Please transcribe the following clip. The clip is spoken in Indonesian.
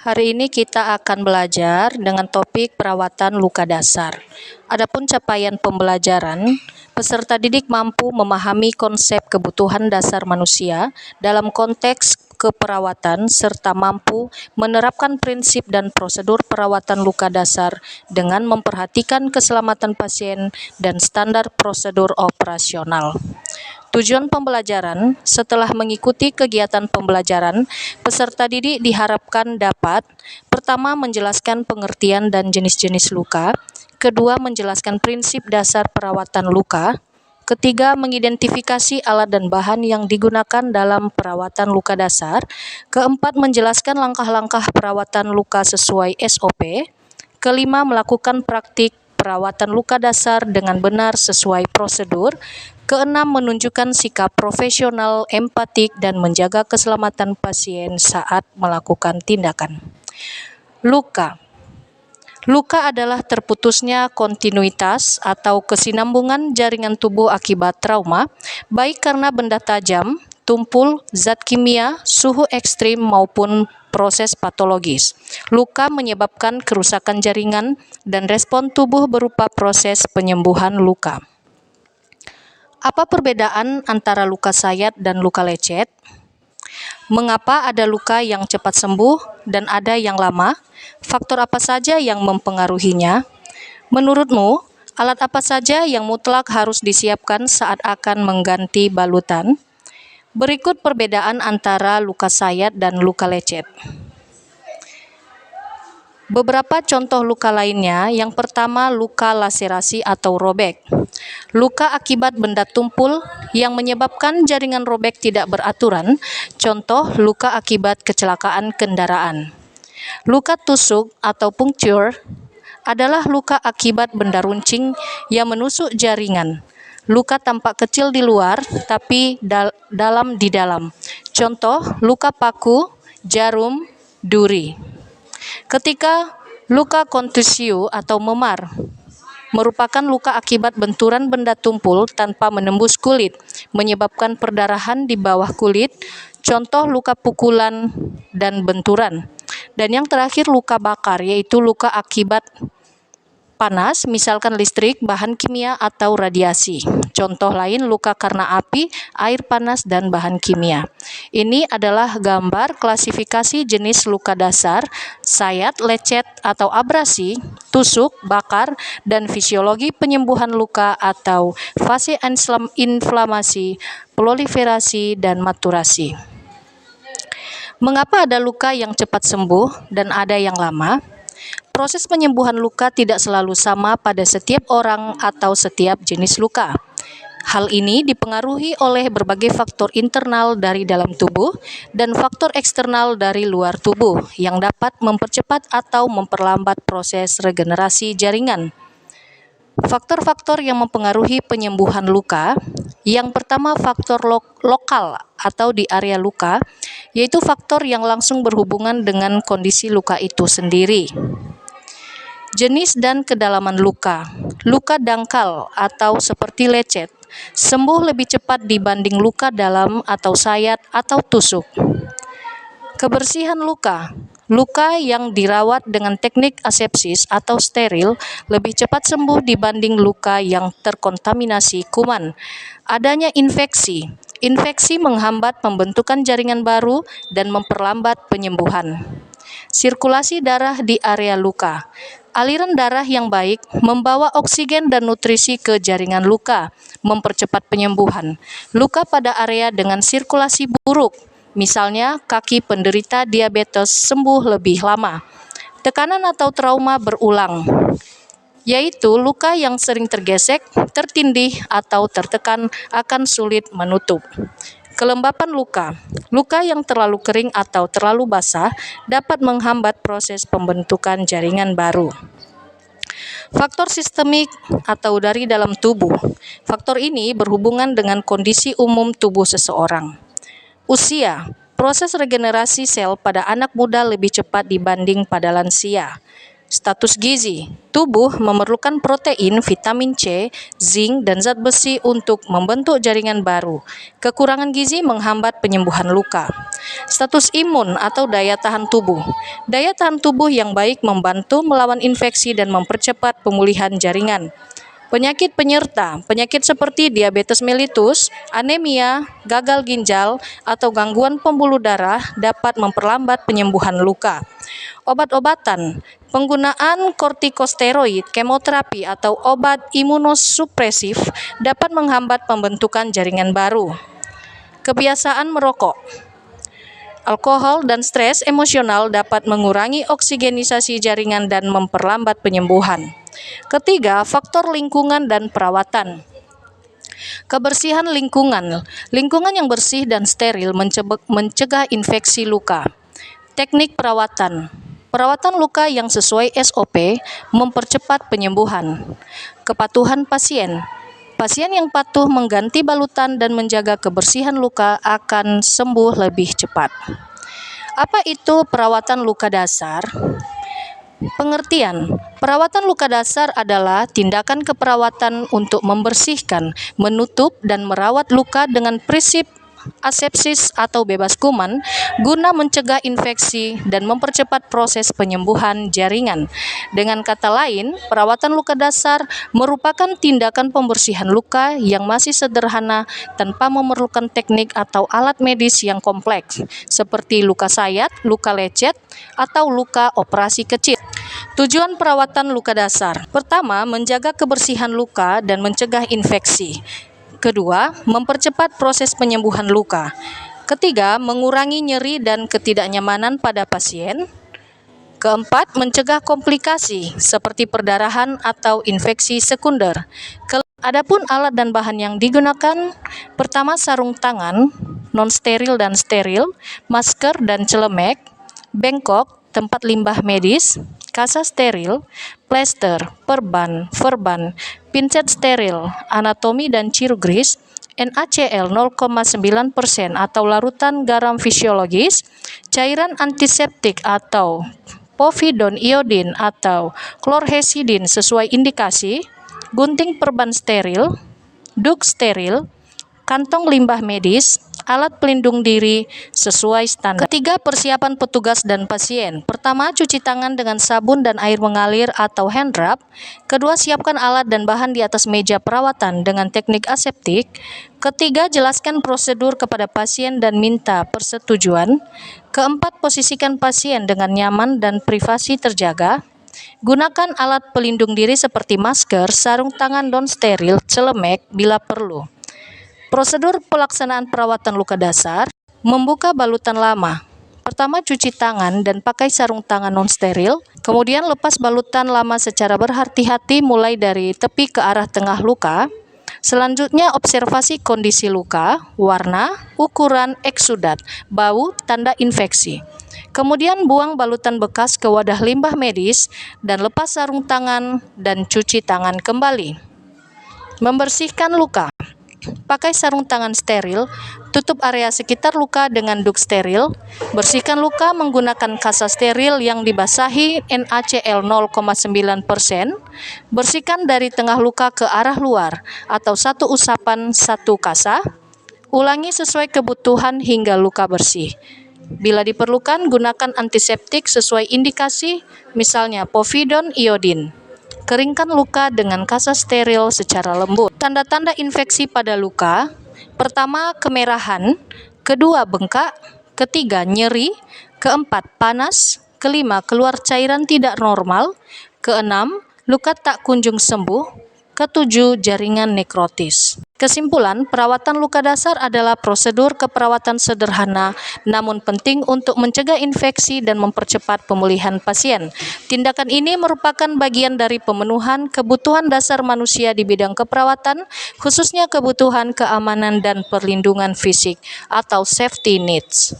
Hari ini kita akan belajar dengan topik perawatan luka dasar. Adapun capaian pembelajaran, peserta didik mampu memahami konsep kebutuhan dasar manusia dalam konteks keperawatan serta mampu menerapkan prinsip dan prosedur perawatan luka dasar dengan memperhatikan keselamatan pasien dan standar prosedur operasional. Tujuan pembelajaran: setelah mengikuti kegiatan pembelajaran, peserta didik diharapkan dapat: pertama, menjelaskan pengertian dan jenis-jenis luka; kedua, menjelaskan prinsip dasar perawatan luka; ketiga, mengidentifikasi alat dan bahan yang digunakan dalam perawatan luka dasar; keempat, menjelaskan langkah-langkah perawatan luka sesuai SOP; kelima, melakukan praktik perawatan luka dasar dengan benar sesuai prosedur; keenam, menunjukkan sikap profesional, empatik, dan menjaga keselamatan pasien saat melakukan tindakan. Luka adalah terputusnya kontinuitas atau kesinambungan jaringan tubuh akibat trauma, baik karena benda tajam, tumpul, zat kimia, suhu ekstrim, maupun proses patologis. Luka menyebabkan kerusakan jaringan dan respon tubuh berupa proses penyembuhan luka. Apa perbedaan antara luka sayat dan luka lecet? Mengapa ada luka yang cepat sembuh dan ada yang lama? Faktor apa saja yang mempengaruhinya? Menurutmu, alat apa saja yang mutlak harus disiapkan saat akan mengganti balutan? Berikut perbedaan antara luka sayat dan luka lecet. Beberapa contoh luka lainnya: yang pertama, luka laserasi atau robek. Luka akibat benda tumpul yang menyebabkan jaringan robek tidak beraturan, contoh luka akibat kecelakaan kendaraan. Luka tusuk atau puncture adalah luka akibat benda runcing yang menusuk jaringan. Luka tampak kecil di luar, tapi dalam di dalam. Contoh, luka paku, jarum, duri. Ketika luka kontusio atau memar merupakan luka akibat benturan benda tumpul tanpa menembus kulit, menyebabkan perdarahan di bawah kulit. Contoh, luka pukulan dan benturan. Dan yang terakhir, luka bakar, yaitu luka akibat panas, misalkan listrik, bahan kimia, atau radiasi. Contoh lain, luka karena api, air panas, dan bahan kimia. Ini adalah gambar klasifikasi jenis luka dasar, sayat, lecet, atau abrasi, tusuk, bakar, dan fisiologi penyembuhan luka atau fase inflamasi, proliferasi, dan maturasi. Mengapa ada luka yang cepat sembuh dan ada yang lama? Proses penyembuhan luka tidak selalu sama pada setiap orang atau setiap jenis luka. Hal ini dipengaruhi oleh berbagai faktor internal dari dalam tubuh dan faktor eksternal dari luar tubuh yang dapat mempercepat atau memperlambat proses regenerasi jaringan. Faktor-faktor yang mempengaruhi penyembuhan luka: yang pertama, faktor lokal atau di area luka, yaitu faktor yang langsung berhubungan dengan kondisi luka itu sendiri. Jenis dan kedalaman luka. Luka dangkal atau seperti lecet sembuh lebih cepat dibanding luka dalam atau sayat atau tusuk. Kebersihan luka. Luka yang dirawat dengan teknik asepsis atau steril lebih cepat sembuh dibanding luka yang terkontaminasi kuman. Adanya infeksi. Infeksi menghambat pembentukan jaringan baru dan memperlambat penyembuhan. Sirkulasi darah di area luka. Aliran darah yang baik membawa oksigen dan nutrisi ke jaringan luka, mempercepat penyembuhan. Luka pada area dengan sirkulasi buruk, misalnya kaki penderita diabetes, sembuh lebih lama. Tekanan atau trauma berulang, yaitu luka yang sering tergesek, tertindih, atau tertekan akan sulit menutup. Kelembapan luka. Luka yang terlalu kering atau terlalu basah dapat menghambat proses pembentukan jaringan baru. Faktor sistemik atau dari dalam tubuh. Faktor ini berhubungan dengan kondisi umum tubuh seseorang. Usia. Proses regenerasi sel pada anak muda lebih cepat dibanding pada lansia. Status gizi. Tubuh memerlukan protein, vitamin C, zinc, dan zat besi untuk membentuk jaringan baru. Kekurangan gizi menghambat penyembuhan luka. Status imun atau daya tahan tubuh. Daya tahan tubuh yang baik membantu melawan infeksi dan mempercepat pemulihan jaringan. Penyakit penyerta, penyakit seperti diabetes mellitus, anemia, gagal ginjal, atau gangguan pembuluh darah dapat memperlambat penyembuhan luka. Obat-obatan, penggunaan kortikosteroid, kemoterapi, atau obat imunosupresif dapat menghambat pembentukan jaringan baru. Kebiasaan merokok. Alkohol dan stres emosional dapat mengurangi oksigenisasi jaringan dan memperlambat penyembuhan. Ketiga, faktor lingkungan dan perawatan. Kebersihan lingkungan. Lingkungan yang bersih dan steril mencegah infeksi luka. Teknik perawatan. Perawatan luka yang sesuai SOP mempercepat penyembuhan. Kepatuhan pasien. Pasien yang patuh mengganti balutan dan menjaga kebersihan luka akan sembuh lebih cepat. Apa itu perawatan luka dasar? Pengertian, perawatan luka dasar adalah tindakan keperawatan untuk membersihkan, menutup, dan merawat luka dengan prinsip asepsis atau bebas kuman guna mencegah infeksi dan mempercepat proses penyembuhan jaringan. Dengan kata lain, perawatan luka dasar merupakan tindakan pembersihan luka yang masih sederhana tanpa memerlukan teknik atau alat medis yang kompleks, seperti luka sayat, luka lecet, atau luka operasi kecil. Tujuan perawatan luka dasar. Pertama, menjaga kebersihan luka dan mencegah infeksi. Kedua, mempercepat proses penyembuhan luka. Ketiga, mengurangi nyeri dan ketidaknyamanan pada pasien. Keempat, mencegah komplikasi seperti perdarahan atau infeksi sekunder. Adapun alat dan bahan yang digunakan, pertama sarung tangan, non-steril dan steril, masker dan celemek, bengkok, tempat limbah medis, kasa steril, plester, perban, pincet steril, anatomi dan chirurgis, NaCl 0,9% atau larutan garam fisiologis, cairan antiseptik atau povidone iodin atau chlorhexidin sesuai indikasi, gunting perban steril, duk steril, kantong limbah medis, alat pelindung diri sesuai standar. Ketiga, persiapan petugas dan pasien. Pertama, cuci tangan dengan sabun dan air mengalir atau hand rub. Kedua, siapkan alat dan bahan di atas meja perawatan dengan teknik aseptik. Ketiga, jelaskan prosedur kepada pasien dan minta persetujuan. Keempat, posisikan pasien dengan nyaman dan privasi terjaga. Gunakan alat pelindung diri seperti masker, sarung tangan non-steril, celemek bila perlu. Prosedur pelaksanaan perawatan luka dasar, membuka balutan lama. Pertama, cuci tangan dan pakai sarung tangan non-steril. Kemudian lepas balutan lama secara berhati-hati mulai dari tepi ke arah tengah luka. Selanjutnya, observasi kondisi luka, warna, ukuran, eksudat, bau, tanda infeksi. Kemudian buang balutan bekas ke wadah limbah medis dan lepas sarung tangan dan cuci tangan kembali. Membersihkan luka. Pakai sarung tangan steril, tutup area sekitar luka dengan duk steril, bersihkan luka menggunakan kasa steril yang dibasahi NaCl 0,9%, bersihkan dari tengah luka ke arah luar atau satu usapan satu kasa, ulangi sesuai kebutuhan hingga luka bersih. Bila diperlukan, gunakan antiseptik sesuai indikasi, misalnya povidone iodin. Keringkan luka dengan kasa steril secara lembut. Tanda-tanda infeksi pada luka. Pertama, kemerahan. Kedua, bengkak. Ketiga, nyeri. Keempat, panas. Kelima, keluar cairan tidak normal. Keenam, luka tak kunjung sembuh. Ketujuh, jaringan nekrotis. Kesimpulan, perawatan luka dasar adalah prosedur keperawatan sederhana namun penting untuk mencegah infeksi dan mempercepat pemulihan pasien. Tindakan ini merupakan bagian dari pemenuhan kebutuhan dasar manusia di bidang keperawatan, khususnya kebutuhan keamanan dan perlindungan fisik atau safety needs.